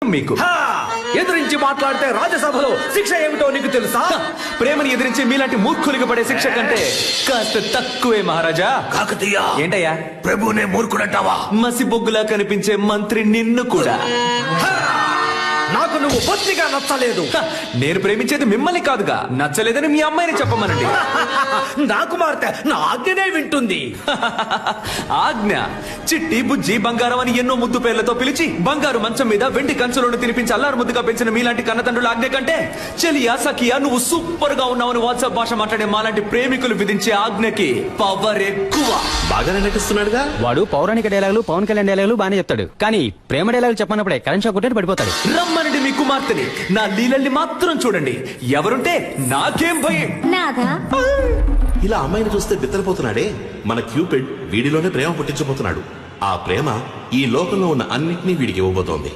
మీకు ఎదిరించి మాట్లాడితే రాజ్యసభలో శిక్ష ఏమిటో నీకు తెలుసా? ప్రేమని ఎదిరించి మీలాంటి మూర్ఖులకు పడే శిక్ష కంటే కాస్త తక్కువే మహారాజా. కాకతీయ ఏంటయ్యా? ప్రభునే మూర్ఖుడంటావా? మసి బొగ్గులా కనిపించే మంత్రి నిన్ను కూడా. నాకు నువ్వు బొత్తిగా నచ్చలేదు. నేను ప్రేమించేది మిమ్మల్ని కాదుగా, నచ్చలేదని మీ అమ్మాయిని చెప్పమనండి. నా కుమార్తె నా ఆజ్ఞనే వింటుంది. ఆజ్ఞ? చిట్టి బుజ్జి బంగారం అని ఎన్నో ముద్దు పేర్లతో పిలిచి బంగారు మంచం మీద వెండి కంచులను తినిపించి అల్లారు ముద్దుగా పెంచిన మీలాంటి కన్నతండ్రుల ఆజ్ఞ కంటే చెలియా సఖియా నువ్వు సూపర్ గా ఉన్నావని వాట్సాప్ భాష మాట్లాడే మాలాంటి ప్రేమికులు విధించే ఆజ్ఞకి పవర్ ఎక్కువ. బాగానే నటిస్తున్నాడుగా వాడు పౌరాణిక డైలాగులు పవన్ కళ్యాణ్ డైలాగులు బాగానే చెప్తాడు, కానీ ప్రేమ డైలాగులు చెప్పనప్పుడే కరెంట్ షాక్ కొట్టేట్టు పడిపోతాడు. రమ్మనండి మీ కుమార్తెని, నా లీలల్ని మాత్రం చూడండి. ఎవరుంటే నాకేం భయం. నాదా ఇలా అమ్మాయిని చూస్తే బిత్తరపోతున్నాడే, మన క్యూపిడ్ వీడిలోనే ప్రేమ పుట్టించబోతున్నాడు. ఆ ప్రేమ ఈ లోకంలో ఉన్న అన్నిటినీ వీడికి ఇవ్వబోతోంది.